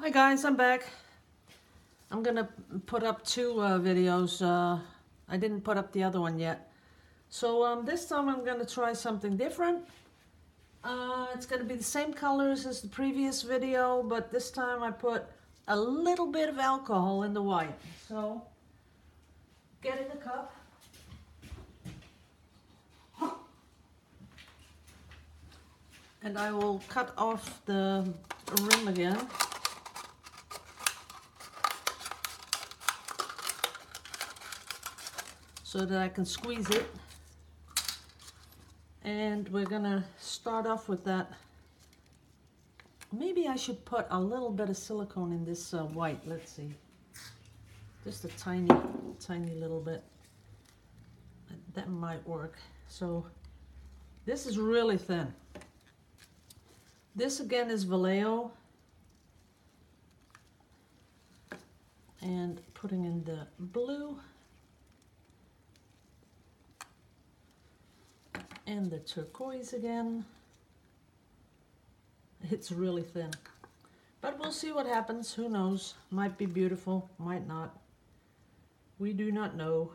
Hi guys, I'm back. I'm gonna put up two videos. I didn't put up the other one yet. So this time I'm gonna try something different. It's gonna be the same colors as the previous video, but this time I put a little bit of alcohol in the white. So get in the cup. And I will cut off the rim again. So that I can squeeze it. And we're gonna start off with that. Maybe I should put a little bit of silicone in this white. Let's see. Just a tiny little bit. That might work. So this is really thin. This again is Vallejo. And putting in the blue. And the turquoise again. It's really thin. But we'll see what happens. Who knows? Might be beautiful, might not. We do not know.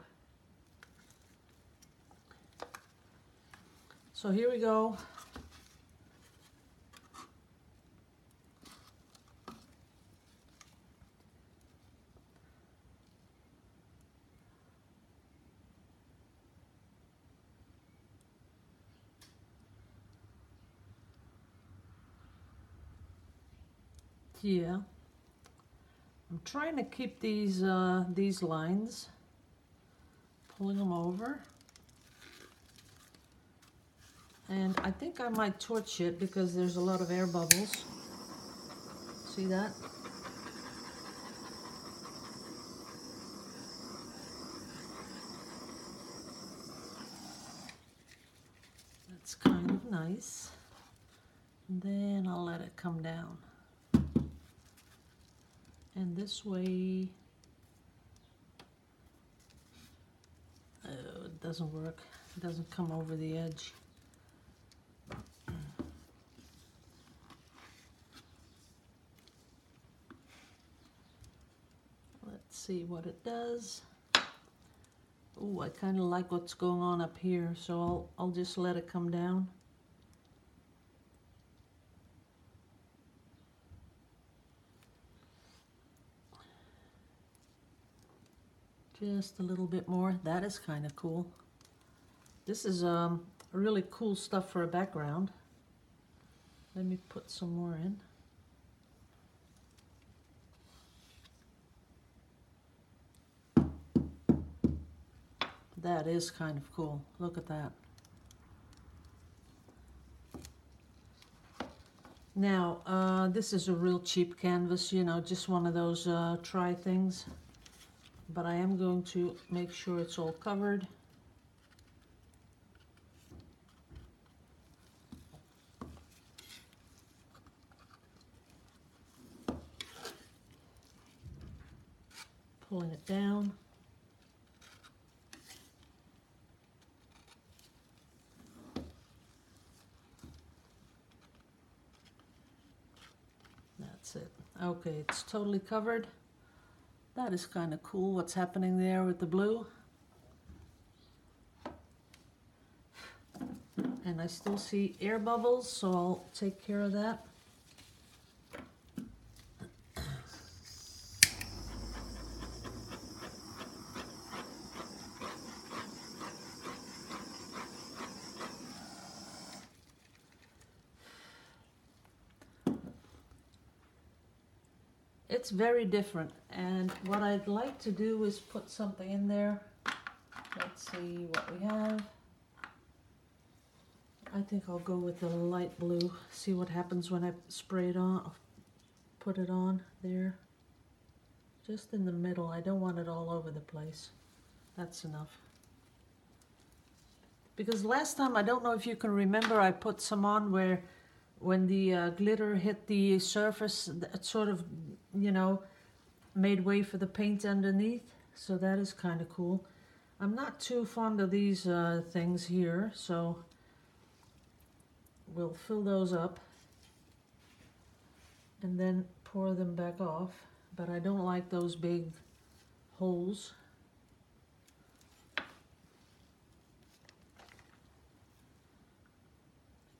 So here we go. Yeah, I'm trying to keep these lines, pulling them over, and I think I might torch it because there's a lot of air bubbles. See that? That's kind of nice. And then I'll let it come down. And this way, it doesn't work. It doesn't come over the edge. Let's see what it does. Oh, I kind of like what's going on up here, so I'll just let it come down. Just a little bit more. That is kind of cool. This is really cool stuff for a background. Let me put some more in. That is kind of cool. Look at that. Now, this is a real cheap canvas, you know, just one of those try things. But I am going to make sure it's all covered. Pulling it down. That's it. Okay, it's totally covered. That is kind of cool what's happening there with the blue. And I still see air bubbles, so I'll take care of that. It's very different, and what I'd like to do is put something in there. Let's see what we have. I think I'll go with the light blue, see what happens when I spray it on, put it on there. Just in the middle. I don't want it all over the place. That's enough. Because last time, I don't know if you can remember, I put some on where when the glitter hit the surface, it sort of, you know, made way for the paint underneath. So that is kind of cool. I'm not too fond of these things here, so we'll fill those up. And then pour them back off, but I don't like those big holes.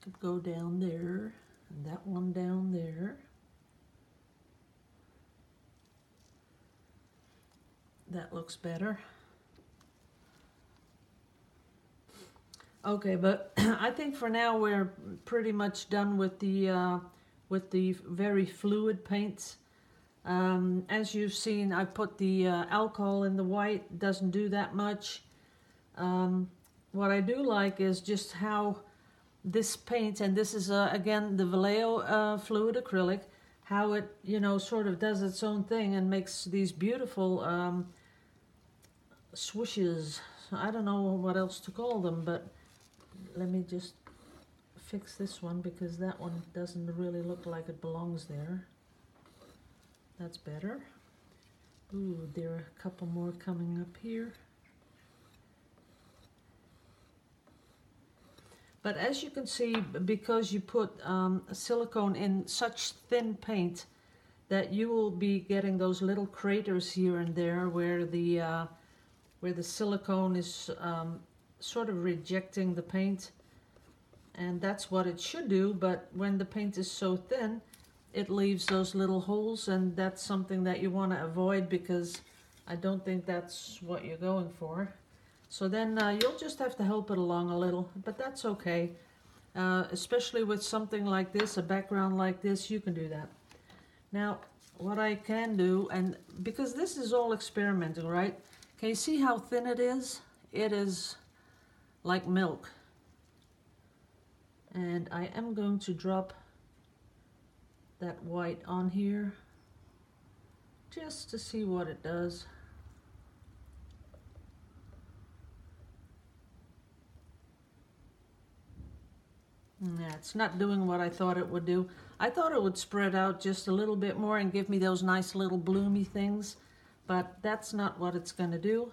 Could go down there, and that one down there. That looks better. Okay, but I think for now we're pretty much done with the very fluid paints. As you've seen, I put the alcohol in the white. Doesn't do that much. What I do like is just how this paint, and this is again the Vallejo fluid acrylic, how it, you know, sort of does its own thing and makes these beautiful swooshes. I don't know what else to call them, but let me just fix this one because that one doesn't really look like it belongs there. That's better. Ooh, there are a couple more coming up here. But as you can see, because you put silicone in such thin paint, that you will be getting those little craters here and there where the silicone is sort of rejecting the paint, and that's what it should do. But when the paint is so thin, it leaves those little holes, and that's something that you want to avoid because I don't think that's what you're going for. So then you'll just have to help it along a little, but that's okay. Especially with something like this, a background like this, you can do that. Now, what I can do, and because this is all experimental, right? Can you see how thin it is? It is like milk. And I am going to drop that white on here just to see what it does. Yeah, it's not doing what I thought it would do. I thought it would spread out just a little bit more and give me those nice little bloomy things, but that's not what it's going to do.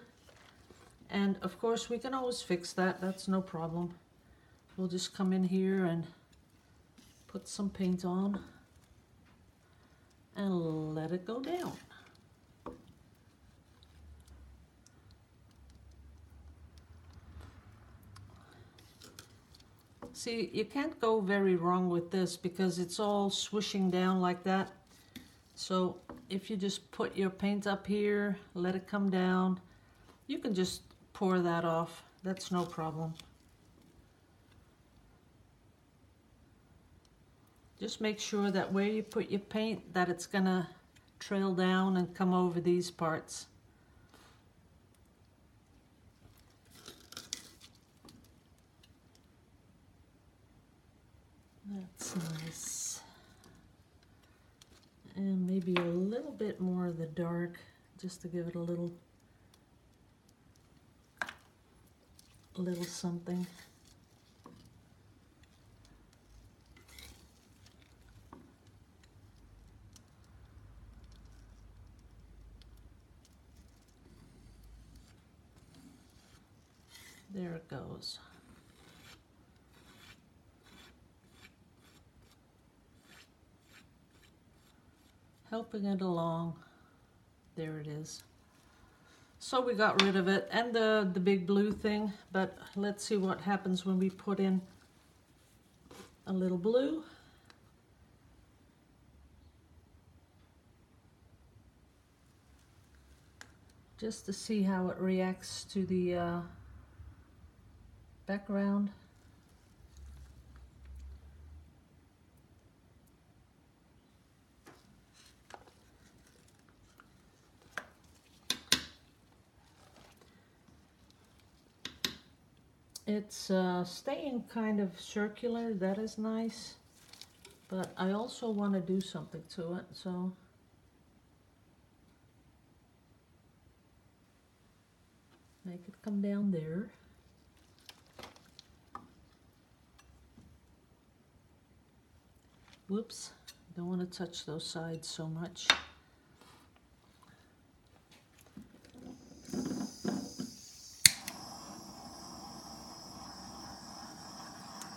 And of course we can always fix that, that's no problem. We'll just come in here and put some paint on and let it go down. See, you can't go very wrong with this because it's all swooshing down like that. So if you just put your paint up here, let it come down, you can just pour that off. That's no problem. Just make sure that where you put your paint, that it's gonna trail down and come over these parts. That's nice. And maybe a little bit more of the dark, just to give it a little something. There it goes. Helping it along. There it is. So we got rid of it and the big blue thing, but let's see what happens when we put in a little blue. Just to see how it reacts to the background. It's staying kind of circular, that is nice, but I also want to do something to it, so make it come down there. Whoops, don't want to touch those sides so much.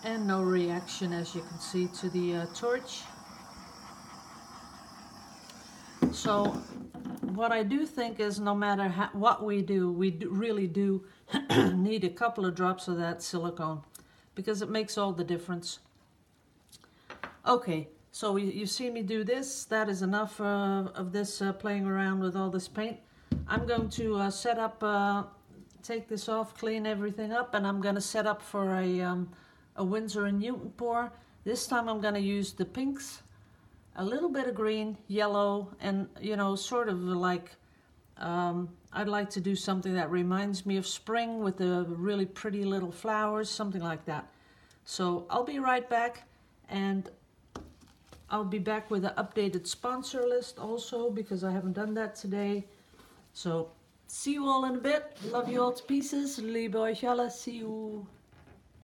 And no reaction, as you can see, to the torch. So what I do think is no matter what we do, really do need a couple of drops of that silicone because it makes all the difference. Okay, so you see me do this. That is enough of this playing around with all this paint. I'm going to set up, take this off, clean everything up, and I'm going to set up for a Winsor & Newton pour. This time I'm going to use the pinks, a little bit of green, yellow, and you know, sort of like, I'd like to do something that reminds me of spring with the really pretty little flowers, something like that. So I'll be right back, and I'll be back with an updated sponsor list also because I haven't done that today. So see you all in a bit. Love you all to pieces. Liebe euch alle. See you.